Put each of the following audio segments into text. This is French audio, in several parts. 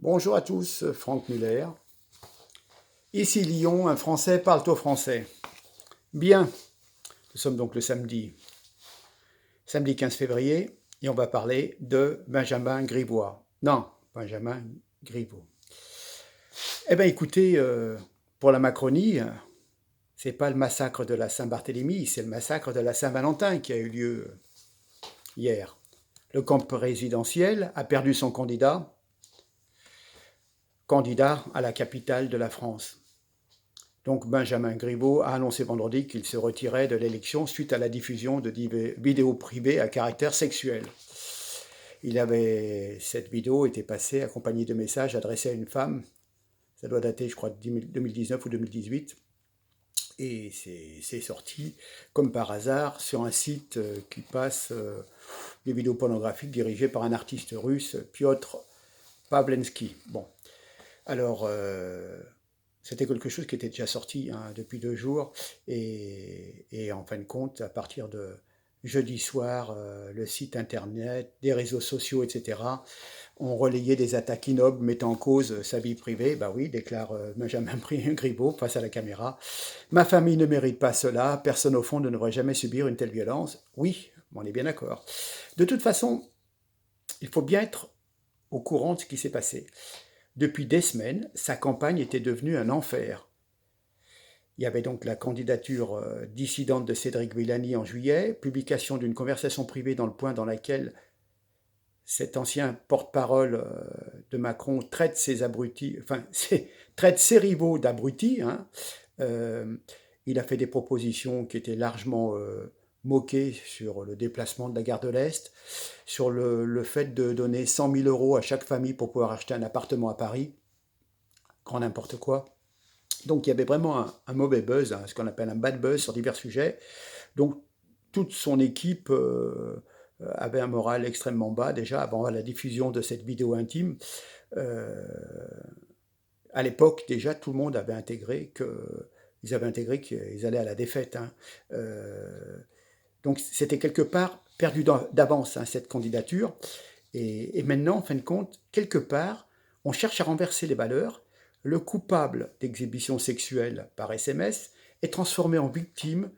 Bonjour à tous, Franck Muller. Ici Lyon, un Français parle au français. Bien, nous sommes donc le samedi 15 février, et on va parler de Benjamin Griveaux. Non, Benjamin Griveaux. Eh bien écoutez, pour la Macronie, c'est pas le massacre de la Saint-Barthélemy, c'est le massacre de la Saint-Valentin qui a eu lieu hier. Le camp présidentiel a perdu son candidat à la capitale de la France. Donc Benjamin Griveaux a annoncé vendredi qu'il se retirait de l'élection suite à la diffusion de vidéos privées à caractère sexuel. Cette vidéo était passée accompagnée de messages adressés à une femme. Ça doit dater, je crois, de 2019 ou 2018. Et c'est sorti, comme par hasard, sur un site qui passe des vidéos pornographiques dirigées par un artiste russe, Piotr Pavlensky. Bon, alors, c'était quelque chose qui était déjà sorti depuis 2 jours. Et en fin de compte, à partir de jeudi soir, le site internet, des réseaux sociaux, etc., ont relayé des attaques ignobles mettant en cause sa vie privée. Bah oui, déclare Benjamin Griveaux face à la caméra. Ma famille ne mérite pas cela. Personne au fond ne devrait jamais subir une telle violence. Oui, on est bien d'accord. De toute façon, il faut bien être au courant de ce qui s'est passé. Depuis des semaines, sa campagne était devenue un enfer. Il y avait donc la candidature dissidente de Cédric Villani en juillet, publication d'une conversation privée dans Le Point dans laquelle cet ancien porte-parole de Macron traite traite ses rivaux d'abrutis. Il a fait des propositions qui étaient largement moquées sur le déplacement de la gare de l'Est, sur le fait de donner 100 000 euros à chaque famille pour pouvoir acheter un appartement à Paris. Grand n'importe quoi. Donc il y avait vraiment un mauvais buzz, ce qu'on appelle un bad buzz sur divers sujets. Donc toute son équipe avait un moral extrêmement bas déjà avant la diffusion de cette vidéo intime. Euh, à l'époque déjà tout le monde avait intégré qu'ils allaient à la défaite. Donc c'était quelque part perdu d'avance cette candidature. Et maintenant, en fin de compte, quelque part, on cherche à renverser les valeurs. Le coupable d'exhibition sexuelle par SMS est transformé en victime.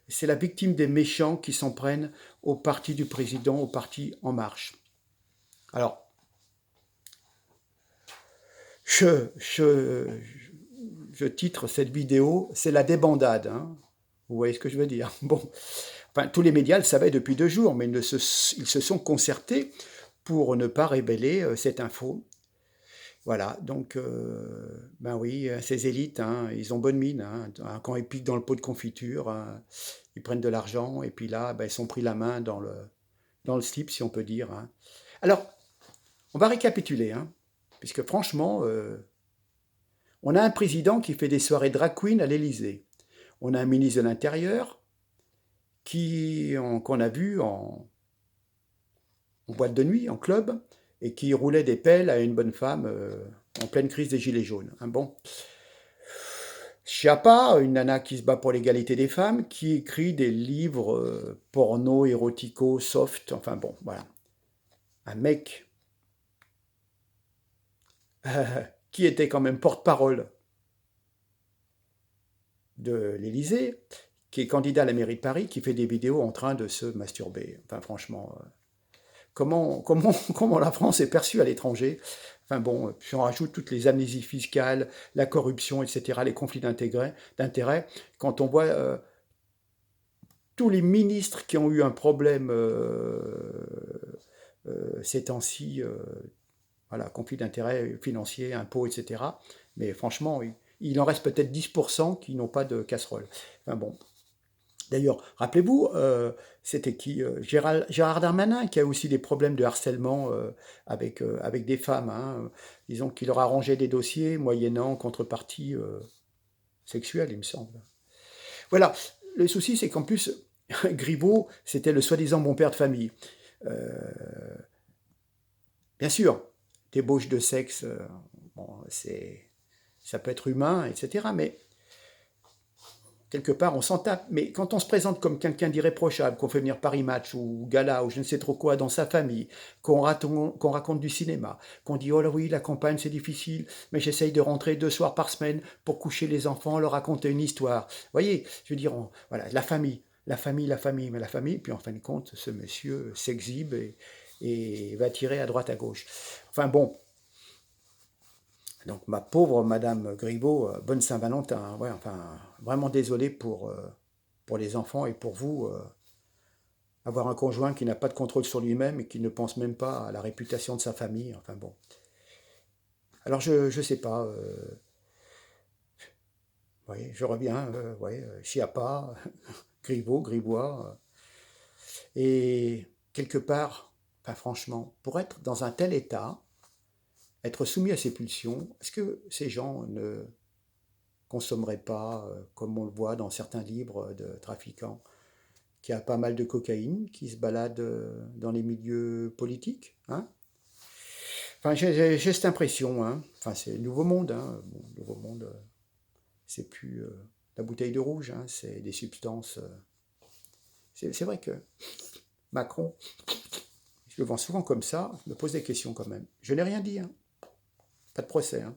C'est la victime des méchants qui s'en prennent au parti du président, au parti En Marche. Alors, je titre cette vidéo, c'est la débandade. Vous voyez ce que je veux dire? Bon, enfin, tous les médias le savaient depuis 2 jours, mais ils se sont concertés pour ne pas révéler cette info. Voilà, donc, ben oui, ces élites, ils ont bonne mine. Quand ils piquent dans le pot de confiture, ils prennent de l'argent, et puis là, ben, ils sont pris la main dans le slip, si on peut dire. Alors, on va récapituler, puisque franchement, on a un président qui fait des soirées drag queen à l'Élysée. On a un ministre de l'Intérieur qu'on a vu en boîte de nuit, en club, et qui roulait des pelles à une bonne femme en pleine crise des Gilets jaunes. Bon. Chiappa, une nana qui se bat pour l'égalité des femmes, qui écrit des livres porno, érotico, soft, enfin bon, voilà. Un mec qui était quand même porte-parole de l'Élysée, qui est candidat à la mairie de Paris, qui fait des vidéos en train de se masturber. Enfin franchement, comment la France est perçue à l'étranger. Enfin bon, puis on rajoute toutes les amnésies fiscales, la corruption, etc., les conflits d'intérêts. Quand on voit tous les ministres qui ont eu un problème ces temps-ci, voilà, conflit d'intérêts financiers, impôts, etc. Mais franchement, il en reste peut-être 10% qui n'ont pas de casserole. Enfin bon. D'ailleurs, rappelez-vous, c'était qui Gérard Darmanin, qui a aussi des problèmes de harcèlement avec des femmes. Disons qu'il leur a rangé des dossiers moyennant contrepartie sexuelle, il me semble. Voilà, le souci, c'est qu'en plus, Griveaux, c'était le soi-disant bon père de famille. Euh, Bien sûr, débauche de sexe, bon, ça peut être humain, etc. Mais quelque part, on s'en tape. Mais quand on se présente comme quelqu'un d'irréprochable, qu'on fait venir Paris Match ou Gala ou je ne sais trop quoi dans sa famille, qu'on raconte du cinéma, qu'on dit oh là oui, la campagne c'est difficile, mais j'essaye de rentrer 2 soirs par semaine pour coucher les enfants, leur raconter une histoire. Vous voyez, je veux dire, voilà, la famille, la famille, la famille, mais la famille. Puis en fin de compte, ce monsieur s'exhibe et va tirer à droite à gauche. Enfin bon. Donc ma pauvre Madame Griveaux, bonne Saint-Valentin, hein. Ouais, enfin, vraiment désolé pour les enfants et pour vous, avoir un conjoint qui n'a pas de contrôle sur lui-même et qui ne pense même pas à la réputation de sa famille, enfin bon. Alors je sais pas, ouais, je reviens, ouais, Chiappa, Griveaux, Grivois, et quelque part, enfin franchement, pour être dans un tel état, être soumis à ces pulsions, est-ce que ces gens ne consommeraient pas, comme on le voit dans certains livres de trafiquants, qu'il y a pas mal de cocaïne qui se balade dans les milieux politiques, hein? Enfin, j'ai cette impression, hein. Enfin, c'est le nouveau monde, hein. Bon, le nouveau monde, c'est plus la bouteille de rouge, hein. C'est des substances. C'est vrai que Macron, je le vends souvent comme ça, je me pose des questions quand même. Je n'ai rien dit, hein. Pas de procès, hein.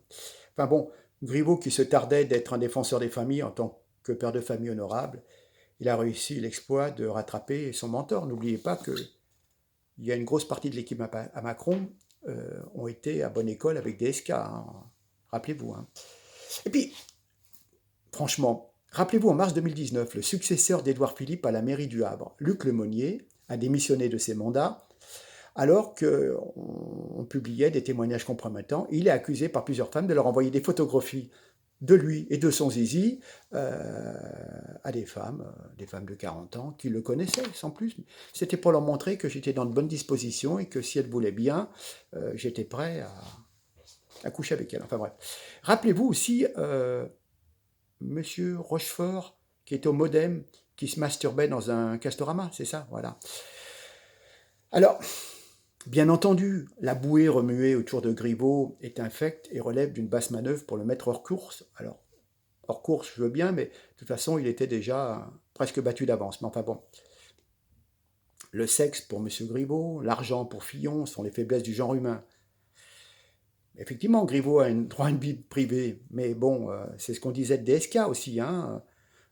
Enfin bon, Griveaux qui se tardait d'être un défenseur des familles en tant que père de famille honorable, il a réussi l'exploit de rattraper son mentor. N'oubliez pas qu'il y a une grosse partie de l'équipe à Macron ont été à bonne école avec des SK, hein. Rappelez-vous, hein. Et puis, franchement, rappelez-vous en mars 2019, le successeur d'Édouard Philippe à la mairie du Havre, Luc Lemonnier, a démissionné de ses mandats alors qu'on publiait des témoignages compromettants. Il est accusé par plusieurs femmes de leur envoyer des photographies de lui et de son zizi à des femmes de 40 ans qui le connaissaient sans plus. C'était pour leur montrer que j'étais dans de bonnes dispositions et que si elles voulaient bien, j'étais prêt à coucher avec elles. Enfin bref. Rappelez-vous aussi Monsieur Rochefort qui était au Modem, qui se masturbait dans un Castorama, c'est ça, voilà. Alors, bien entendu, la bouée remuée autour de Griveaux est infecte et relève d'une basse manœuvre pour le mettre hors course. Alors, hors course, je veux bien, mais de toute façon, il était déjà presque battu d'avance. Mais enfin bon. Le sexe pour M. Griveaux, l'argent pour Fillon sont les faiblesses du genre humain. Effectivement, Griveaux a droit à une vie privée, mais bon, c'est ce qu'on disait de DSK aussi, hein,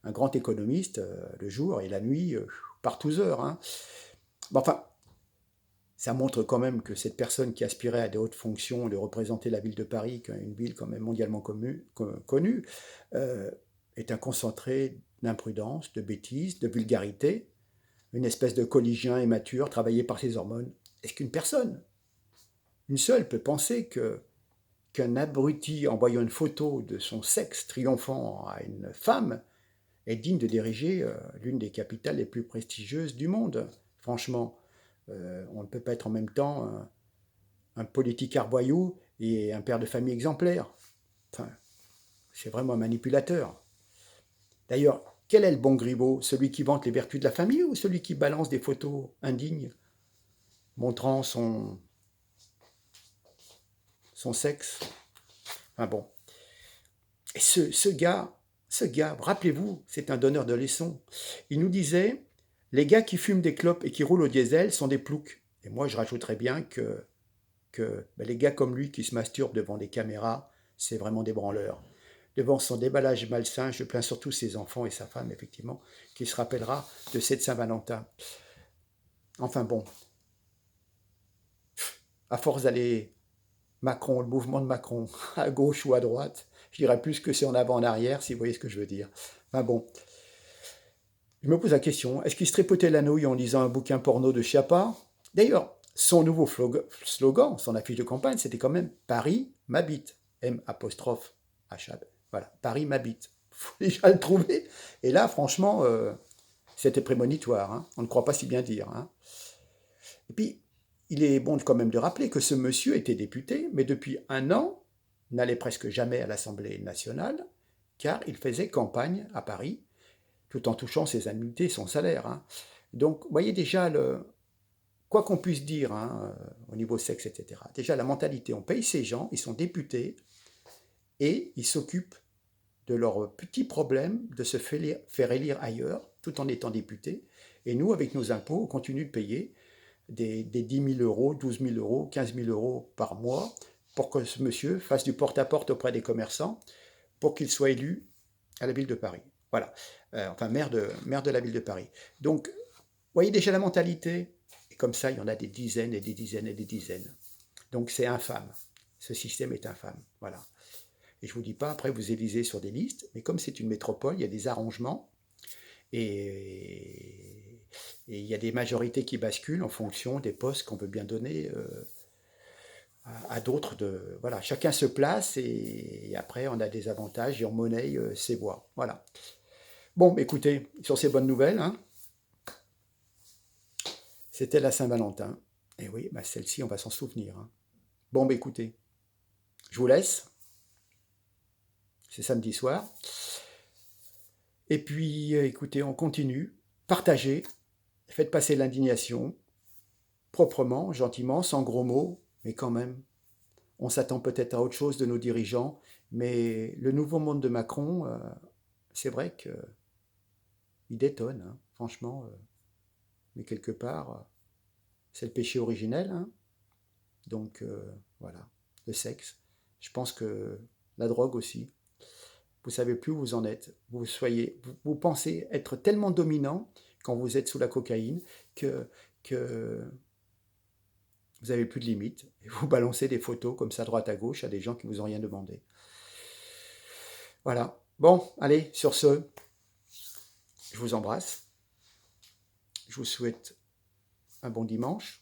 un grand économiste, le jour et la nuit, par 12 heures. Hein. Bon, enfin, ça montre quand même que cette personne qui aspirait à des hautes fonctions, de représenter la ville de Paris, une ville quand même mondialement connue, est un concentré d'imprudence, de bêtises, de vulgarité, une espèce de collégien immature travaillé par ses hormones. Est-ce qu'une personne, une seule, peut penser qu'un abruti envoyant une photo de son sexe triomphant à une femme est digne de diriger l'une des capitales les plus prestigieuses du monde? Franchement, on ne peut pas être en même temps un politique voyou et un père de famille exemplaire. Enfin, c'est vraiment un manipulateur. D'ailleurs, quel est le bon Griveaux? Celui qui vante les vertus de la famille ou celui qui balance des photos indignes montrant son sexe? Enfin bon. Et ce gars, rappelez-vous, c'est un donneur de leçons. Il nous disait, les gars qui fument des clopes et qui roulent au diesel sont des ploucs. Et moi, je rajouterais bien que les gars comme lui qui se masturbent devant des caméras, c'est vraiment des branleurs. Devant son déballage malsain, je plains surtout ses enfants et sa femme, effectivement, qui se rappellera de cette Saint-Valentin. Enfin bon, à force d'aller Macron, le mouvement de Macron, à gauche ou à droite, je dirais plus que c'est en avant, en arrière, si vous voyez ce que je veux dire. Enfin bon, je me pose la question, est-ce qu'il se tripotait la nouille en lisant un bouquin porno de Chiappa? D'ailleurs, son nouveau slogan, son affiche de campagne, c'était quand même Paris m'habite. M''H. Voilà, Paris m'habite. Il faut déjà le trouver. Et là, franchement, c'était prémonitoire. Hein. On ne croit pas si bien dire. Hein. Et puis, il est bon quand même de rappeler que ce monsieur était député, mais depuis 1 an, n'allait presque jamais à l'Assemblée nationale, car il faisait campagne à Paris, tout en touchant ses indemnités et son salaire. Hein. Donc, vous voyez déjà quoi qu'on puisse dire hein, au niveau sexe, etc. Déjà, la mentalité, on paye ces gens, ils sont députés et ils s'occupent de leurs petits problèmes, de se faire élire ailleurs, tout en étant députés. Et nous, avec nos impôts, on continue de payer des 10 000 euros, 12 000 euros, 15 000 euros par mois pour que ce monsieur fasse du porte-à-porte auprès des commerçants pour qu'il soit élu à la ville de Paris. Voilà. Enfin, maire de la ville de Paris. Donc, vous voyez déjà la mentalité. Et comme ça, il y en a des dizaines et des dizaines et des dizaines. Donc, c'est infâme. Ce système est infâme. Voilà. Et je ne vous dis pas, après, vous élisez sur des listes, mais comme c'est une métropole, il y a des arrangements et il y a des majorités qui basculent en fonction des postes qu'on veut bien donner à d'autres. Voilà, chacun se place et après, on a des avantages et on monnaie ses voix. Voilà. Bon, écoutez, sur ces bonnes nouvelles, hein, c'était la Saint-Valentin. Et oui, bah celle-ci, on va s'en souvenir. Hein. Bon, bah écoutez, je vous laisse. C'est samedi soir. Et puis, écoutez, on continue. Partagez. Faites passer l'indignation. Proprement, gentiment, sans gros mots. Mais quand même, on s'attend peut-être à autre chose de nos dirigeants. Mais le nouveau monde de Macron, c'est vrai qu'il détonne. Hein, franchement. Mais quelque part, c'est le péché originel. Hein. Donc, voilà. Le sexe. Je pense que la drogue aussi. Vous savez plus où vous en êtes. Vous pensez être tellement dominant quand vous êtes sous la cocaïne que vous n'avez plus de limites. Et vous balancez des photos comme ça, à droite à gauche, à des gens qui vous ont rien demandé. Voilà. Bon, allez, sur ce, je vous embrasse. Je vous souhaite un bon dimanche.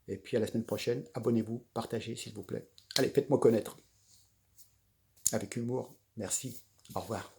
Et puis à la semaine prochaine, abonnez-vous, partagez s'il vous plaît. Allez, faites-moi connaître. Avec humour. Merci. Au revoir.